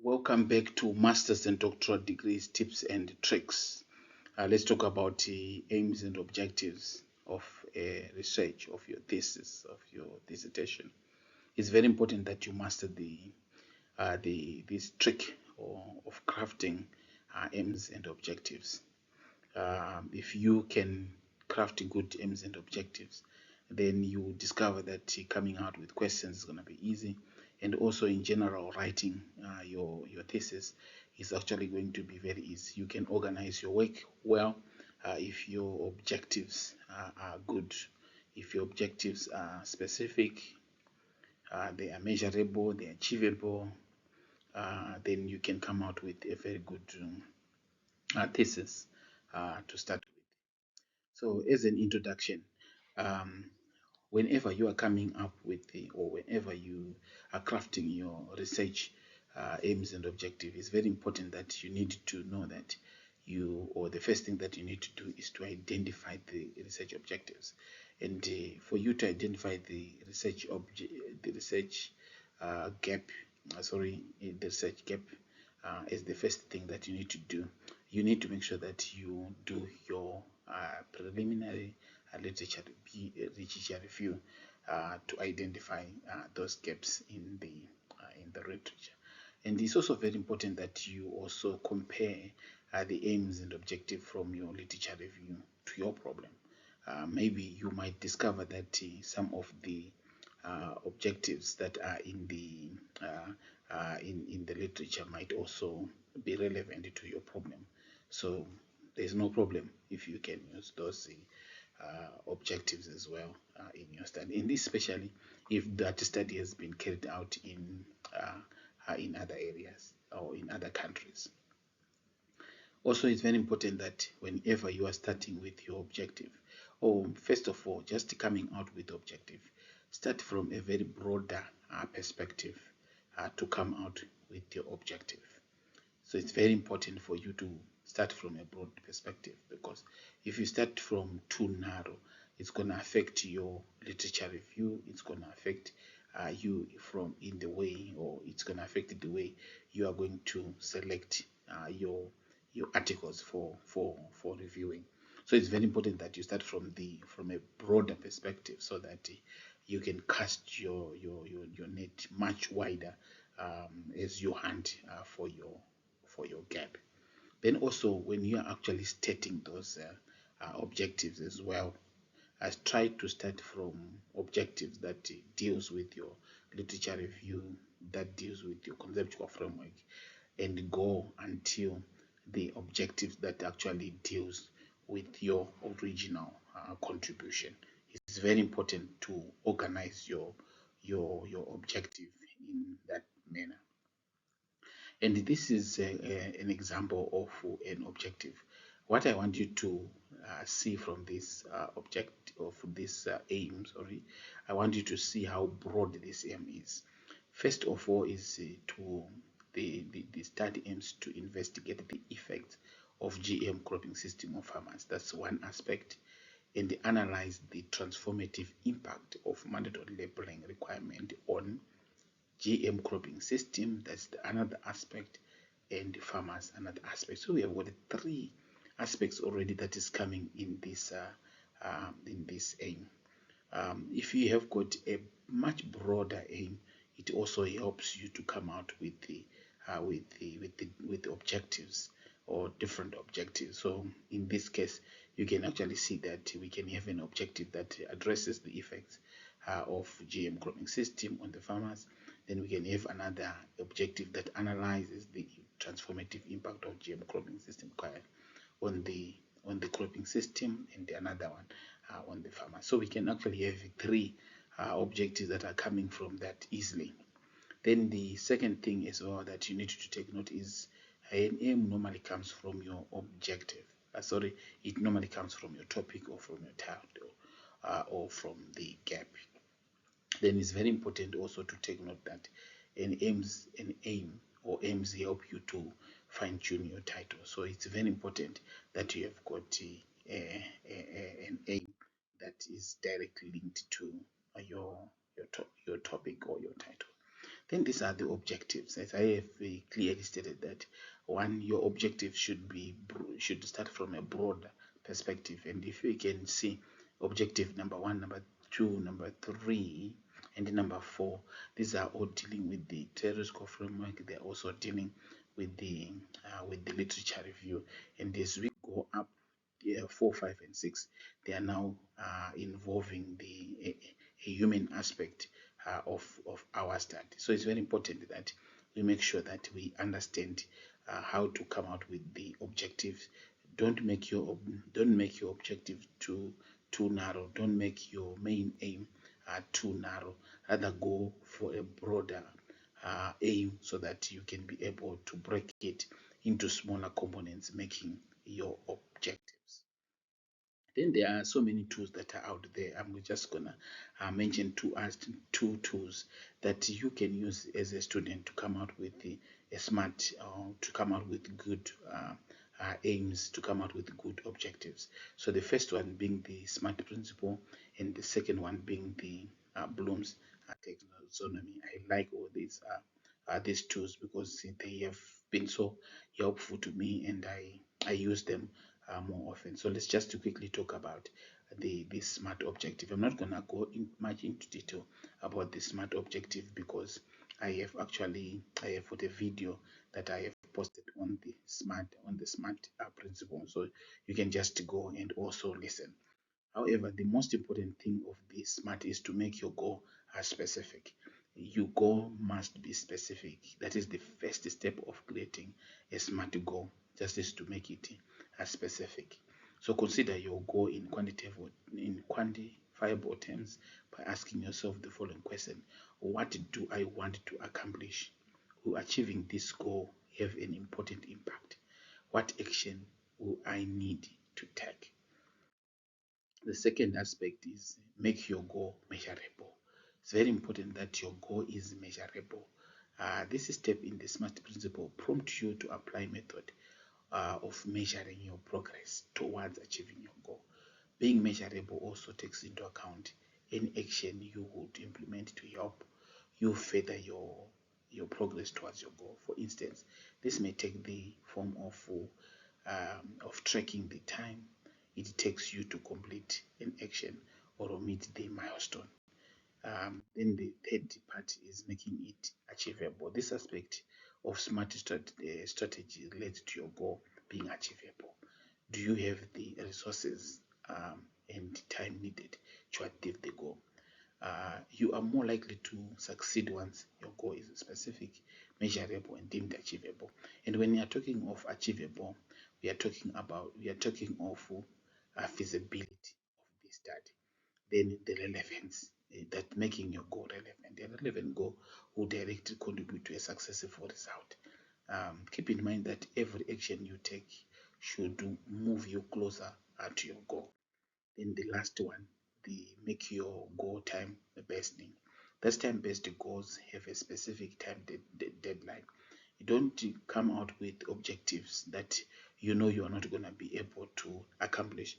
Welcome back to Masters and Doctoral Degrees Tips and Tricks. Let's talk about the aims and objectives of research, of your thesis, of your dissertation. It's very important that you master this trick of crafting aims and objectives. If you can craft good aims and objectives, then you discover that coming out with questions is going to be easy, and also in general writing your thesis is actually going to be very easy. You can organize your work well if your objectives are good, if your objectives are specific, they are measurable, they are achievable, then you can come out with a very good thesis to start with. So as an introduction, um, whenever you are coming up with or whenever you are crafting your research aims and objective, it's very important that you need to know that the first thing that you need to do is to identify the research objectives. And for you to identify the research gap, the research gap is the first thing that you need to do. You need to make sure that you do your preliminary literature review to identify those gaps in the literature. And it's also very important that you also compare the aims and objective from your literature review to your problem. Maybe you might discover that some of the objectives that are in the literature might also be relevant to your problem. So there's no problem if you can use those objectives as well in your study, and especially if that study has been carried out in other areas or in other countries. Also, it's very important that whenever you are starting with your objective, or first of all, just coming out with objective, start from a very broader perspective to come out with your objective. So it's very important for you to start from a broad perspective, because if you start from too narrow, it's going to affect your literature review. It's going to affect you in the way, or it's going to affect the way you are going to select your articles for reviewing. So it's very important that you start from a broader perspective, so that you can cast your net much wider as you hunt for your gap. Then also, when you are actually stating those objectives as well, try to start from objectives that deals with your literature review, that deals with your conceptual framework, and go until the objectives that actually deals with your original contribution. It's very important to organize your objective in that manner. And this is an example of an objective. What I want you to see from this aim, I want you to see how broad this aim is. First of all, is the study aims to investigate the effects of GM cropping system on farmers. That's one aspect. And they analyze the transformative impact of mandatory labeling requirement on GM cropping system. That's another aspect, and farmers another aspect. So we have got three aspects already that is coming in this aim. If you have got a much broader aim, it also helps you to come out with the objectives, or different objectives. So in this case, you can actually see that we can have an objective that addresses the effects of GM cropping system on the farmers. Then we can have another objective that analyzes the transformative impact of GM cropping system on the cropping system, and another one on the farmer. So we can actually have three objectives that are coming from that easily. Then the second thing as well that you need to take note is an aim normally comes from your objective. It normally comes from your topic, or from your title, or from the gap. Then it's very important also to take note that an aim or aims help you to fine-tune your title. So it's very important that you have got an aim that is directly linked to your topic or your title. Then these are the objectives. As I have clearly stated that one, your objective should start from a broad perspective. And if you can see objective number 1, number 2, number 3, and number 4, these are all dealing with the terrorist score framework. They're also dealing with the literature review. And as we go up, 4, 5, and 6, they are now involving a human aspect of our study. So it's very important that we make sure that we understand how to come out with the objectives. Don't make your objective too narrow. Don't make your main aim too narrow. Rather go for a broader aim so that you can be able to break it into smaller components, making your objectives. Then there are so many tools that are out there. I'm just gonna mention two tools that you can use as a student to come out with a smart, to come out with good aims, to come out with good objectives. So the first one being the SMART principle, and the second one being the Bloom's taxonomy. I like all these tools because they have been so helpful to me, and I use them more often. So let's just quickly talk about the SMART objective. I'm not gonna go much into detail about the SMART objective because I have got a video that I have posted on the SMART principle, so you can just go and also listen. However, the most important thing of the SMART is to make your goal specific. Your goal must be specific. That is the first step of creating a SMART goal, just is to make it specific. So consider your goal in quantifiable terms by asking yourself the following question: what do I want to accomplish? Will achieving this goal have an important impact? What action will I need to take? The second aspect is make your goal measurable. It's very important that your goal is measurable. This step in the SMART principle prompts you to apply method of measuring your progress towards achieving your goal. Being measurable also takes into account any action you would implement to help you further your progress towards your goal. For instance, this may take the form of tracking the time it takes you to complete an action or meet the milestone. Then the third part is making it achievable. This aspect of SMART strategy relates to your goal being achievable. Do you have the resources and time needed to achieve the goal? You are more likely to succeed once your goal is specific, measurable, and deemed achievable. And when we are talking of achievable, we are talking of feasibility of the study. Then the relevance, that making your goal relevant. A relevant goal will directly contribute to a successful result. Keep in mind that every action you take should move you closer to your goal. Then the last one, the make your goal time based thing. Those time-based goals have a specific time deadline. You don't come out with objectives that you know you are not going to be able to accomplish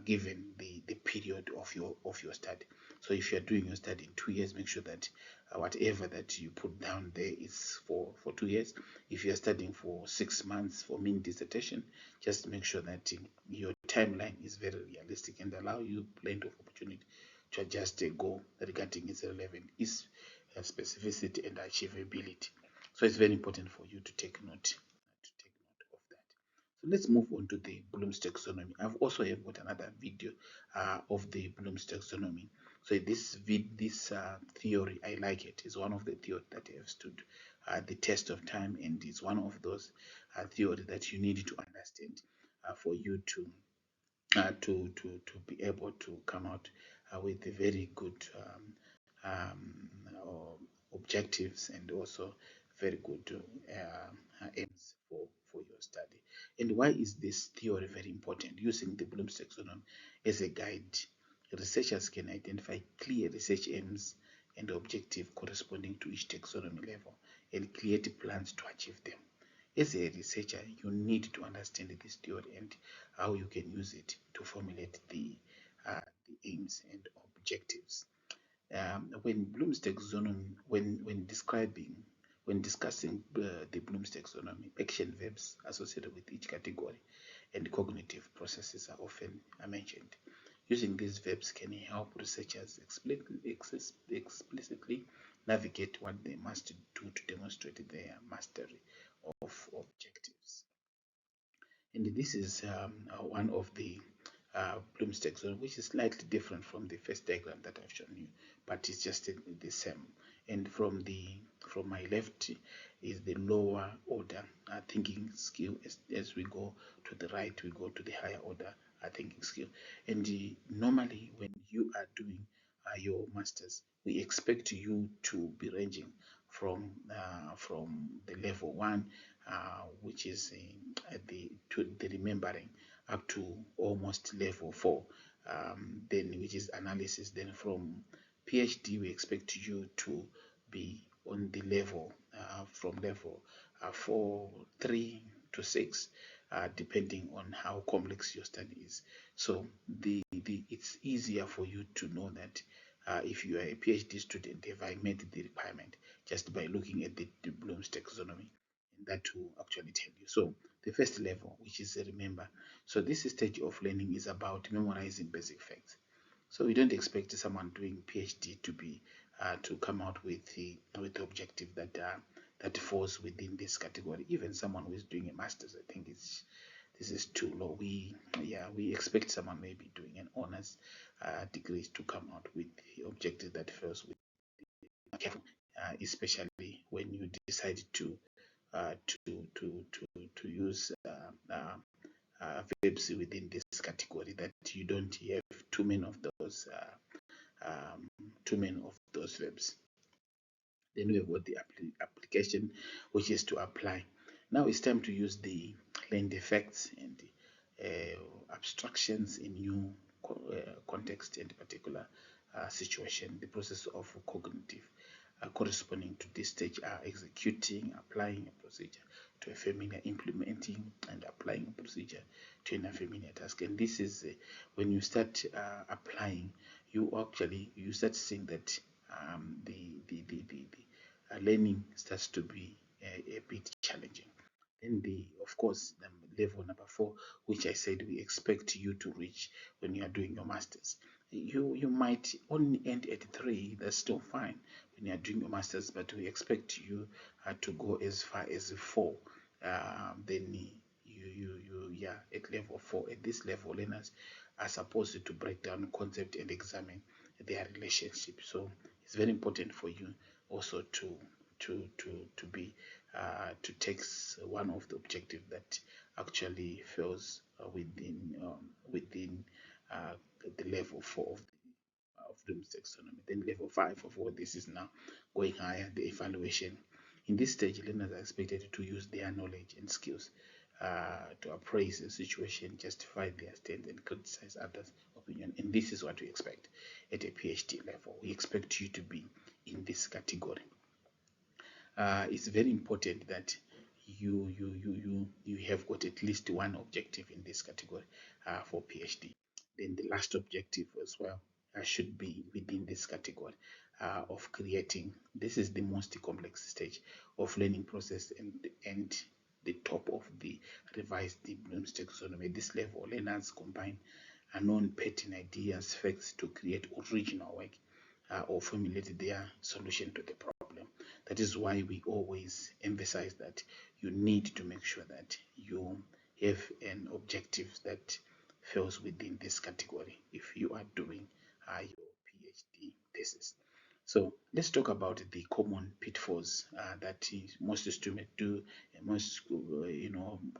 given the period of your study. So if you are doing your study in 2 years, make sure that whatever that you put down there is for 2 years. If you are studying for 6 months for mini dissertation, just make sure that your timeline is very realistic and allow you plenty of opportunity to adjust a goal regarding its relevance, its specificity and achievability. So it's very important for you to take note of that. So let's move on to the Bloom's taxonomy. I've also have got another video of the Bloom's taxonomy. So this theory, I like it. It's one of the theories that have stood the test of time, and it's one of those theories that you need to understand for you to be able to come out with a very good objectives and also very good aims for your study. And why is this theory very important? Using the Bloom's taxonomy as a guide, researchers can identify clear research aims and objectives corresponding to each taxonomy level and create plans to achieve them. As a researcher, you need to understand this theory and how you can use it to formulate the aims and objectives. When Bloom's taxonomy, when discussing the Bloom's taxonomy, action verbs associated with each category and cognitive processes are often mentioned. Using these verbs can help researchers explicitly navigate what they must do to demonstrate their mastery of objectives. And this is one of the Bloom's taxonomy, which is slightly different from the first diagram that I've shown you, but it's just the same. And from my left is the lower order thinking skill. As we go to the right, we go to the higher order thinking skill. And normally, when you are doing your masters, we expect you to be ranging from the level 1, which is the remembering, up to almost level 4, then which is analysis. Then from PhD, we expect you to be on the level from level 4, 3 to 6, depending on how complex your study is. So it's easier for you to know that if you are a PhD student, have I met the requirement, just by looking at the Bloom's taxonomy, and that will actually tell you. So the first level, which is remember. So this stage of learning is about memorizing basic facts. So we don't expect someone doing PhD to be to come out with the objective that falls within this category. Even someone who is doing a master's, I think this is too low. We expect someone maybe doing an honors degree to come out with the objective that falls with. Especially when you decide to use verbs within this category, that you don't have too many of those verbs. Then we have got the application, which is to apply. Now it's time to use the learned effects and abstractions in new context and particular situation. The process of cognitive corresponding to this stage are executing, applying a procedure to a familiar, implementing and applying a procedure to an unfamiliar task. And this is when you start applying, you start seeing that the learning starts to be a bit challenging. Then of course, the level number 4, which I said we expect you to reach when you are doing your masters. You might only end at 3, that's still fine when you are doing your masters, but we expect you to go as far as 4. Then at level 4, at this level, learners are supposed to break down concept and examine their relationship. So it's very important for you also to take one of the objectives that actually falls within the level 4 of Bloom's taxonomy. Then level 5 of all this is now going higher, the evaluation. In this stage, learners are expected to use their knowledge and skills to appraise the situation, justify their stance, and criticize others' opinion. And this is what we expect at a PhD level. We expect you to be in this category. It's very important that you have got at least one objective in this category for PhD. Then the last objective as well should be within this category of creating. This is the most complex stage of learning process and the top of the revised Bloom's taxonomy. At this level, learners combine unknown pattern ideas, facts to create original work or formulate their solution to the problem. That is why we always emphasize that you need to make sure that you have an objective that falls within this category if you are doing your PhD thesis. So let's talk about the common pitfalls that most students do, and most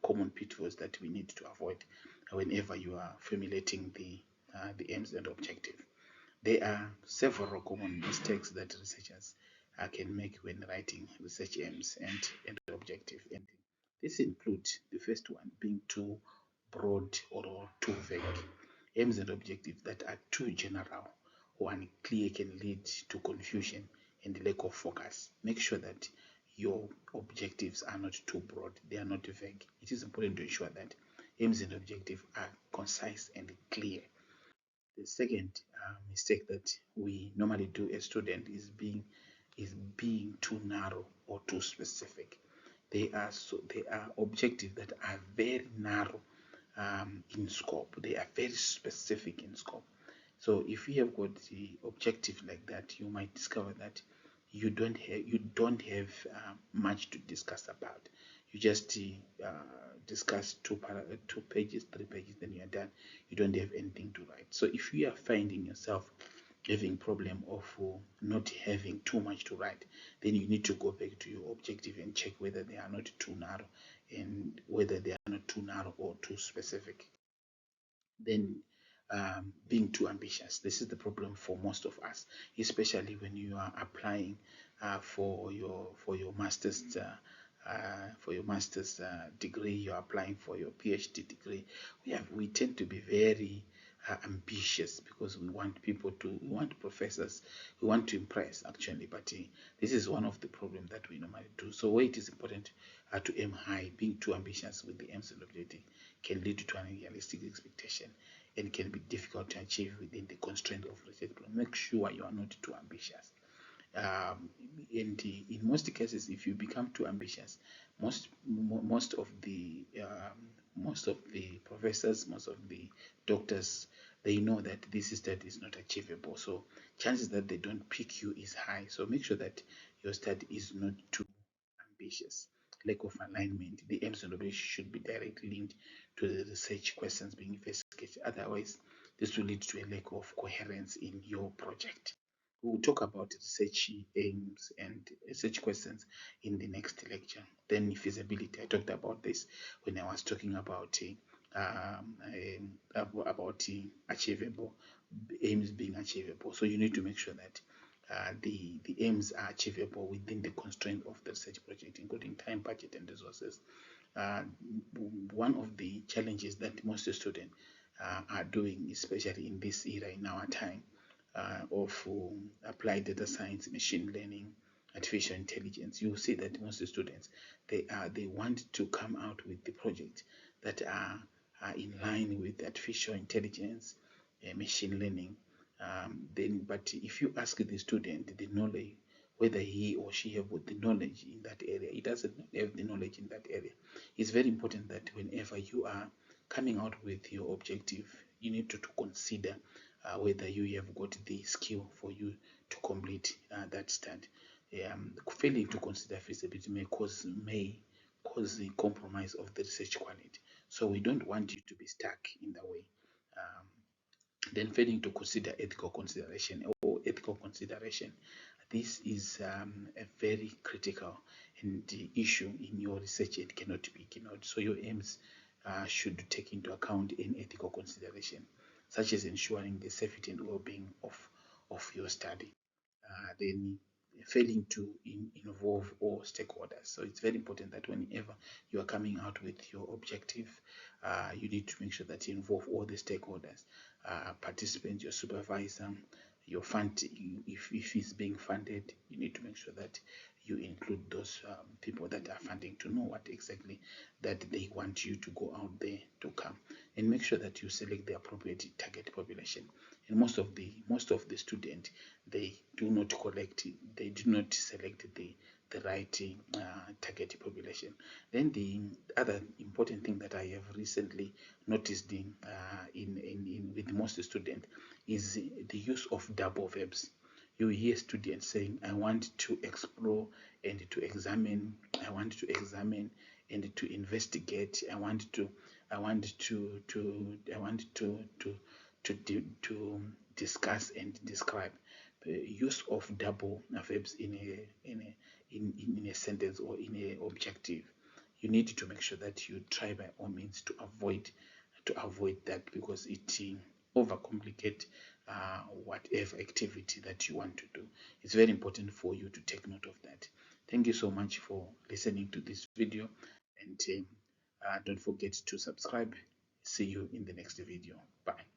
common pitfalls that we need to avoid whenever you are formulating the aims and objective. There are several common mistakes that researchers can make when writing research aims and objective. And this includes the first one being too broad or too vague. Aims and objectives that are too general or unclear can lead to confusion and lack of focus. Make sure that your objectives are not too broad, they are not vague. It is important to ensure that aims and objectives are concise and clear. The second mistake that we normally do as student is being too narrow or too specific. They are objectives that are very narrow in scope. They are very specific in scope. So if you have got the objective like that, you might discover that you don't have much to discuss about. You just discuss two pages, 3 pages, then you are done. You don't have anything to write. So if you are finding yourself having problem of not having too much to write, then you need to go back to your objective and check whether they are not too narrow and whether they are not too narrow or too specific. Then being too ambitious. This is the problem for most of us, especially when you are applying for your master's degree. You're applying for your PhD degree. We tend to be very ambitious because we want professors, we want to impress actually. But this is one of the problems that we normally do. So where it is important to aim high, being too ambitious with the aims and objective can lead to unrealistic expectation and can be difficult to achieve within the constraint of research plan. Make sure you are not too ambitious. And in most cases, if you become too ambitious, most of the professors, most of the doctors, they know that this study is not achievable. So chances that they don't pick you is high. So make sure that your study is not too ambitious. Lack of alignment. The aims and objectives should be directly linked to the research questions being investigated. Otherwise, this will lead to a lack of coherence in your project. We will talk about research aims and research questions in the next lecture. Then feasibility. I talked about this when I was talking about achievable aims being achievable. So you need to make sure that the aims are achievable within the constraint of the research project, including time, budget, and resources. One of the challenges that most students are doing, especially in this era, in our time, of applied data science, machine learning, artificial intelligence, you see that most students they want to come out with the projects that are in line with artificial intelligence, machine learning. But if you ask the student the knowledge, whether he or she have the knowledge in that area, he doesn't have the knowledge in that area. It's very important that whenever you are coming out with your objective, you need to consider whether you have got the skill for you to complete that study. Failing to consider feasibility may cause the compromise of the research quality. So we don't want you to be stuck in the way. Um, then failing to consider ethical consideration or ethical consideration. This is a very critical and issue in your research and cannot be ignored. So your aims should take into account an ethical consideration, such as ensuring the safety and well-being of your study. Then failing to involve all stakeholders. So it's very important that whenever you are coming out with your objective, you need to make sure that you involve all the stakeholders, participants, your supervisor, your fund. If it's being funded, you need to make sure that you include those people that are funding to know what exactly that they want you to go out there to come, and make sure that you select the appropriate target population. And most of the students, they do not select the right target population. Then the other important thing that I have recently noticed with most students is the use of double verbs. You hear students saying, I want to explore and to examine, I want to examine and to investigate, I want to discuss and describe. The use of double verbs in a sentence or in a objective, you need to make sure that you try by all means to avoid that, because it overcomplicate whatever activity that you want to do. It's very important for you to take note of that. Thank you so much for listening to this video, and don't forget to subscribe. See you in the next video. Bye.